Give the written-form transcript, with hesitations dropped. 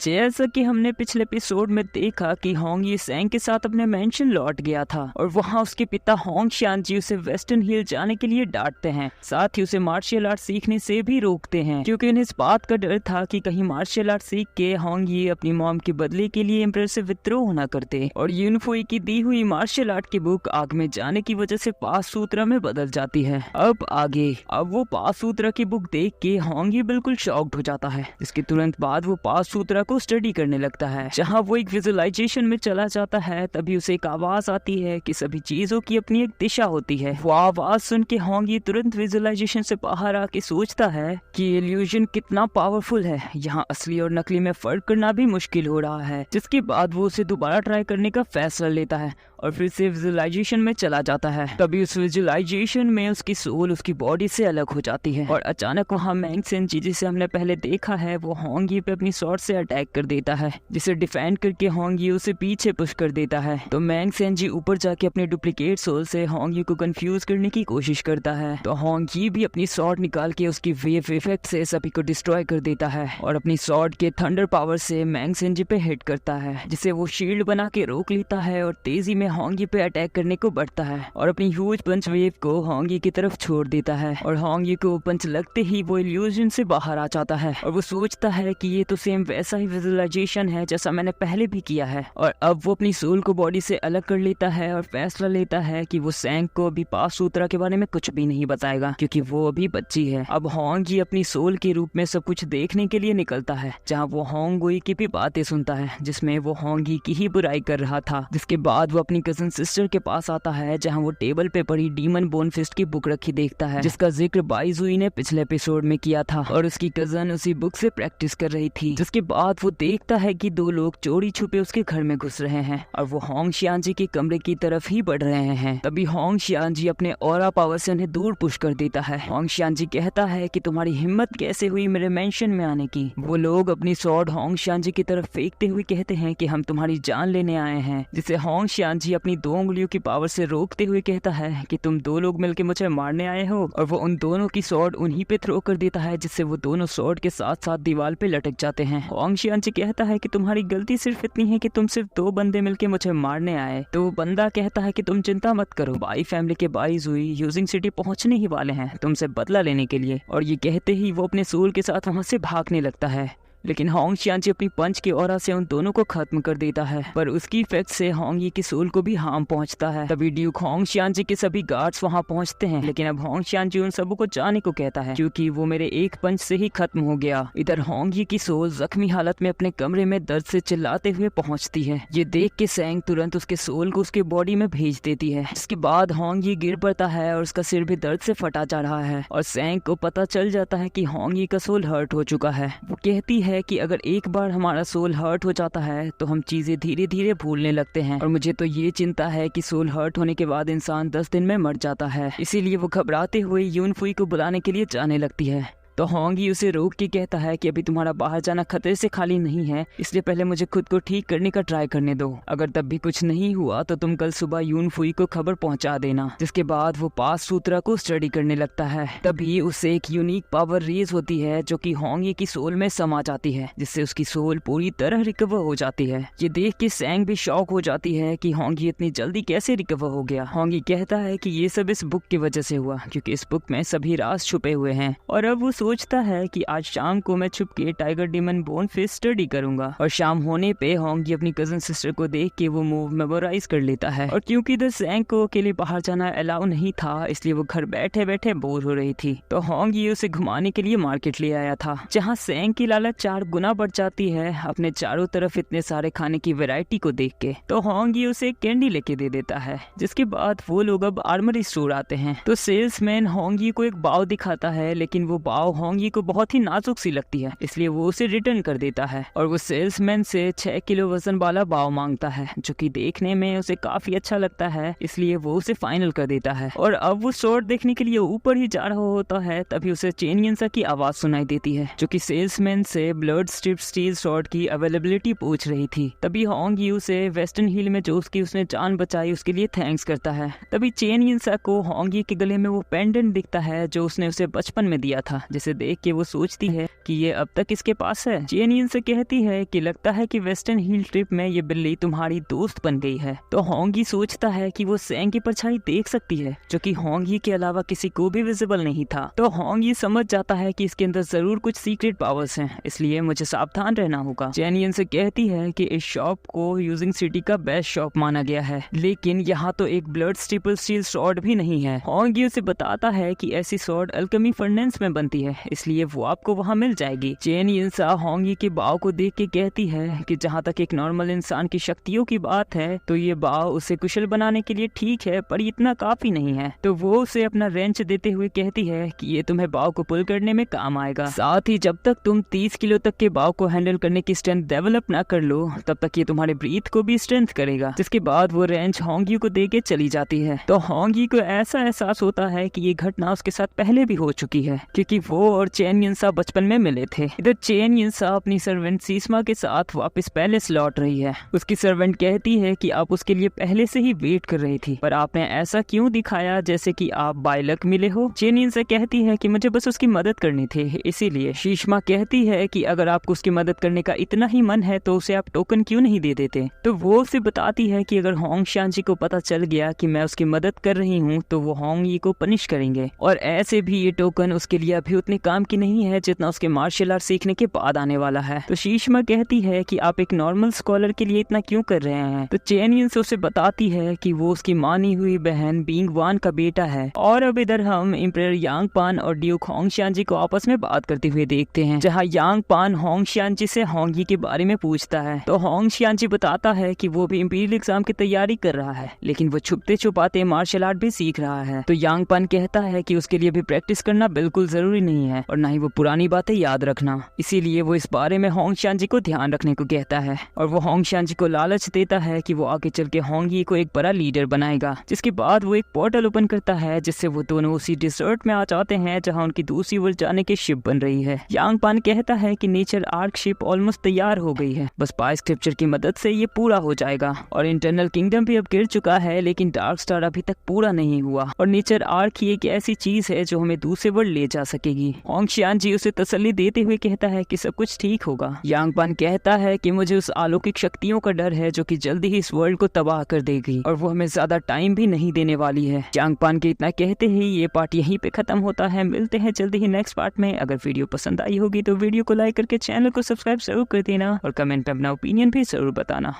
जैसा कि हमने पिछले एपिसोड में देखा कि होंग ये सेंग के साथ अपने मेंशन लौट गया था और वहाँ उसके पिता होंग शानजी उसे वेस्टर्न हिल जाने के लिए डांटते हैं, साथ ही उसे मार्शल आर्ट सीखने से भी रोकते हैं क्योंकि उन्हें इस बात का डर था कि कहीं मार्शल आर्ट सीख के होंग ये अपनी मॉम के बदले के लिए एम्परर से विद्रोह न करते। और यूनफुई की दी हुई मार्शल आर्ट की बुक आग में जाने की वजह से पास सूत्रा में बदल जाती है। अब वो पास सूत्रा की बुक देख के होंग ये बिल्कुल शॉक्ड हो जाता है, जिसके तुरंत बाद वो पास सूत्रा को स्टडी करने लगता है। जहाँ वो एक विजुअलाइजेशन में चला जाता है तभी उसे एक आवाज आती है कि सभी चीजों की अपनी एक दिशा होती है। वो आवाज सुन के होंग ये तुरंत विजुअलाइजेशन से बाहर आके सोचता है कि इल्यूजन कितना पावरफुल है, यहाँ असली और नकली में फर्क करना भी मुश्किल हो रहा है। जिसके बाद वो उसे दोबारा ट्राई करने का फैसला लेता है और फिर से विजुअलाइजेशन में चला जाता है। तभी उस विजुअलाइजेशन में उसकी सोल उसकी बॉडी से अलग हो जाती है और अचानक वहाँ मैंग सेंजी जिसे हमने पहले देखा है वो होंग ये पे अपनी स्वॉर्ड से अटैक कर देता है, जिसे डिफेंड करके होंग ये उसे पीछे पुश कर देता है। तो मैंग सेंजी ऊपर जाके अपने डुप्लीकेट सोल से होंग ये को कंफ्यूज करने की कोशिश करता है। तो होंग ये भी अपनी स्वॉर्ड निकाल के उसकी वेव इफेक्ट से सभी को डिस्ट्रॉय कर देता है और अपनी स्वॉर्ड के थंडर पावर से मैंग सेंजी पे हिट करता है, जिसे वो शील्ड बना के रोक लेता है और तेजी में होंगी पे अटैक करने को बढ़ता है और अपनी ह्यूज पंच वेव को होंगी की तरफ छोड़ देता है। और होंगी को पंच लगते ही वो इल्यूजन से बाहर आ जाता है और वो सोचता है कि ये तो सेम वैसा ही विजुअलाइजेशन है जैसा मैंने पहले भी किया है। और अब वो अपनी सोल को बॉडी से अलग कर लेता है और फैसला लेता है कि वो सेंग को अभी पास सूत्रा के बारे में कुछ भी नहीं बताएगा क्योंकि वो अभी बच्ची है। अब होंगी अपनी सोल के रूप में सब कुछ देखने के लिए निकलता है, जहाँ वो होंगुई की भी बातें सुनता है जिसमें वो होंगी की ही बुराई कर रहा था। जिसके बाद वो अपनी कजन सिस्टर के पास आता है, जहाँ वो टेबल पे पड़ी डीमन बोन फिस्ट की बुक रखी देखता है, जिसका जिक्र बाइजुई ने पिछले एपिसोड में किया था और उसकी कजन उसी बुक से प्रैक्टिस कर रही थी। जिसके बाद वो देखता है कि दो लोग चोरी छुपे उसके घर में घुस रहे हैं और वो होंग शियांजी के कमरे की तरफ ही बढ़ रहे हैं। तभी होंग शियांजी अपने ऑरा पावर से उन्हें दूर पुश कर देता है। होंग शियांजी कहता है कि तुम्हारी हिम्मत कैसे हुई मेरे मेंशन में आने की। वो लोग अपनी स्वॉर्ड होंग शियांजी की तरफ फेंकते हुए कहते हैं कि हम तुम्हारी जान लेने आए हैं, जिसे होंग शियांजी अपनी 2 उंगलियों की पावर से रोकते हुए कहता है कि तुम 2 लोग मिलकर मुझे मारने आए हो। और वो उन दोनों की स्वॉर्ड उन्हीं पे थ्रो कर देता है, जिससे वो दोनों स्वॉर्ड के साथ साथ दीवार पे लटक जाते हैं। होंग शियांजी कहता है कि तुम्हारी गलती सिर्फ इतनी है कि तुम सिर्फ 2 बंदे मिलकर मुझे मारने आए। तो वो बंदा कहता है कि तुम चिंता मत करो, बाई फैमिली के बाइजुई यूजिंग सिटी पहुंचने ही वाले हैं तुमसे बदला लेने के लिए। और ये कहते ही वो अपने सोल के साथ वहां से भागने लगता है, लेकिन होंग शियांजी अपनी पंच के ऑरा से उन दोनों को खत्म कर देता है, पर उसकी इफेक्ट से होंग ये की सोल को भी हार्म पहुंचता है। तभी ड्यूक होंग शियांजी के सभी गार्ड्स वहां पहुंचते हैं, लेकिन अब होंग शियांजी उन सबों को जाने को कहता है क्योंकि वो मेरे एक पंच से ही खत्म हो गया। इधर होंग ये की सोल जख्मी हालत में अपने कमरे में दर्द से चिल्लाते हुए पहुंचती है। ये देख के सेंग तुरंत उसके सोल को उसके बॉडी में भेज देती है, जिसके बाद होंग ये गिर पड़ता है और उसका सिर भी दर्द से फटा जा रहा है और सेंग को पता चल जाता है कि होंग ये का सोल हर्ट हो चुका है। वो कहती है कि अगर एक बार हमारा सोल हर्ट हो जाता है तो हम चीजें धीरे धीरे भूलने लगते हैं और मुझे तो ये चिंता है कि सोल हर्ट होने के बाद इंसान 10 दिन में मर जाता है। इसीलिए वो घबराते हुए यूनफुई को बुलाने के लिए जाने लगती है। तो होंगी उसे रोक के कहता है कि अभी तुम्हारा बाहर जाना खतरे से खाली नहीं है, इसलिए पहले मुझे खुद को ठीक करने का ट्राई करने दो। अगर तब भी कुछ नहीं हुआ तो तुम कल सुबह यूनफुई को खबर पहुंचा देना। जिसके बाद वो पास सूत्रा को स्टडी करने लगता है। तभी उसे एक यूनिक पावर रेज होती है जो कि होंगी की सोल में समा जाती है, जिससे उसकी सोल पूरी तरह रिकवर हो जाती है। ये देख के सेंग भी शॉक हो जाती है कि होंगी इतनी जल्दी कैसे रिकवर हो गया। होंगी कहता है कि ये सब इस बुक की वजह से हुआ क्योंकि इस बुक में सभी राज छुपे हुए हैं और अब वो सोचता है कि आज शाम को मैं छुप के tiger demon bone fist study करूंगा। और शाम होने पे होंगी अपनी कजन सिस्टर को देख के वो मूव मेमोराइज कर लेता है। और क्योंकि इधर सेंग को अकेले बाहर जाना अलाउ नहीं था, इसलिए वो घर बैठे बैठे बोर हो रही थी। तो होंगी उसे घुमाने के लिए मार्केट ले आया था, जहाँ सेंग की लालच 4 गुना बढ़ जाती है अपने चारों तरफ इतने सारे खाने की वैरायटी को देख के। तो होंगी उसे कैंडी लेके दे देता है। जिसके बाद वो लोग अब आर्मरी स्टोर आते हैं। तो सेल्समैन होंगी को एक बाव दिखाता है, लेकिन वो बाव होंगी को बहुत ही नाजुक सी लगती है, इसलिए वो उसे रिटर्न कर देता है। और वो सेल्समैन से 6 किलो वजन वाला बाव मांगता है, जो कि देखने में उसे काफी अच्छा लगता है, इसलिए वो उसे फाइनल कर देता है। और अब वो शॉट देखने के लिए ऊपर ही जा रहा होता है, तभी उसे चेनियंसा की आवाज सुनाई देती है, जो कि सेल्समैन से ब्लड स्ट्रिप स्टील शॉट की अवेलेबिलिटी पूछ रही थी। तभी होंगी उसे वेस्टर्न हिल में जो उसने जान बचाई उसके लिए थैंक्स करता है। तभी चेनियंसा को होंगी के गले में वो पेंडेंट दिखता है जो उसने उसे बचपन में दिया था, जिसे देख के वो सोचती है कि ये अब तक इसके पास है। चेन यिन से कहती है कि लगता है कि वेस्टर्न हिल ट्रिप में ये बिल्ली तुम्हारी दोस्त बन गई है। तो होंगी सोचता है कि वो सैंग की परछाई देख सकती है जो कि होंगी के अलावा किसी को भी विजिबल नहीं था। तो होंगी समझ जाता है कि इसके अंदर जरूर कुछ सीक्रेट पावर्स हैं, इसलिए मुझे सावधान रहना होगा। चेन यिन से कहती है कि इस शॉप को यूजिंग सिटी का बेस्ट शॉप माना गया है, लेकिन यहाँ तो एक ब्लड स्टीपल स्टील स्वॉर्ड भी नहीं है। होंगी उसे बताता है कि ऐसी स्वॉर्ड अल्केमी फर्नेस में बनती है, इसलिए वो आपको वहाँ मिल जाएगी। चेन यिन होंगी के बाव को देख के कहती है कि जहाँ तक एक नॉर्मल इंसान की शक्तियों की बात है तो ये बाव उसे कुशल बनाने के लिए ठीक है, पर इतना काफी नहीं है। तो वो उसे अपना रेंच देते हुए कहती है कि ये तुम्हें बाव को पुल करने में काम आएगा। साथ ही जब तक तुम 30 किलो तक के बाव को हैंडल करने की स्ट्रेंथ डेवलप ना कर लो तब तक ये तुम्हारे ब्रीथ को भी स्ट्रेंथ करेगा। जिसके बाद वो रेंच होंगी को दे के चली जाती है। तो होंगी को ऐसा एहसास होता है कि ये घटना उसके साथ पहले भी हो चुकी है, क्योंकि वो और चेन यिन बचपन में मिले थे। इधर चेन यिन अपनी सर्वेंट सीसमा के साथ वापस पैलेस लौट रही है। उसकी सर्वेंट कहती है कि आप उसके लिए पहले से ही वेट कर रही थी, पर आपने ऐसा क्यों दिखाया जैसे कि आप बाय लक मिले हो। चेन यिन कहती है कि मुझे बस उसकी मदद करनी थी, इसीलिए। शीशमा कहती है कि अगर आपको उसकी मदद करने का इतना ही मन है तो उसे आप टोकन क्यों नहीं दे देते। तो वो उसे बताती है कि अगर होंग शांजी को पता चल गया कि मैं उसकी मदद कर रही हूँ तो वो होंग यी को पनिश करेंगे, और ऐसे भी ये टोकन उसके लिए अभी उतने काम की नहीं है जितना उसके मार्शल आर्ट सीखने के बाद आने वाला है। तो शीशमा कहती है कि आप एक नॉर्मल स्कॉलर के लिए इतना क्यों कर रहे हैं। तो चेन यिन उसे बताती है कि वो उसकी मानी हुई बहन बिंग वान का बेटा है। और अब इधर हम एम्परर यांग पान और ड्यूक होंग शांजी को आपस में बात करते हुए देखते हैं, जहाँ यांग पान होंग शांजी से होंगी के बारे में पूछता है। तो होंग शांजी बताता है कि वो भी इंपीरियल एग्जाम की तैयारी कर रहा है, लेकिन वो छुपते छुपाते मार्शल आर्ट भी सीख रहा है। तो यांग पान कहता है कि उसके लिए भी प्रैक्टिस करना बिल्कुल जरूरी नहीं है और न ही वो पुरानी बातें याद रखना, इसीलिए वो इस बारे में होंग शांजी को ध्यान रखने को कहता है। और वो होंग शांजी को लालच देता है कि वो आगे चल के होंग यी को एक बड़ा लीडर बनाएगा। जिसके बाद वो एक पोर्टल ओपन करता है, जिससे वो दोनों उसी डिजर्ट में आ जाते हैं जहाँ उनकी दूसरी वर्ल्ड जाने की शिप बन रही है। यांग पान कहता है कि नेचर आर्क शिप ऑलमोस्ट तैयार हो गई है, बस पाई स्क्रिप्चर की मदद से ये पूरा हो जाएगा। और इंटरनल किंगडम भी अब गिर चुका है, लेकिन डार्क स्टार अभी तक पूरा नहीं हुआ। और नेचर आर्क ही एक ऐसी चीज है जो हमें दूसरे वर्ल्ड ले जा सकेगी। होंग शांजी उसे तसल्ली देते हुए कहता है कि सब कुछ ठीक होगा। यांग पान कहता है कि मुझे उस अलौकिक शक्तियों का डर है जो कि जल्दी ही इस वर्ल्ड को तबाह कर देगी, और वो हमें ज्यादा टाइम भी नहीं देने वाली है। यांग पान के इतना कहते ही ये पार्ट यहीं पे खत्म होता है। मिलते हैं जल्दी ही नेक्स्ट पार्ट में। अगर वीडियो पसंद आई होगी तो वीडियो को लाइक करके चैनल को सब्सक्राइब जरूर कर देना और कमेंट में अपना ओपिनियन भी जरूर बताना।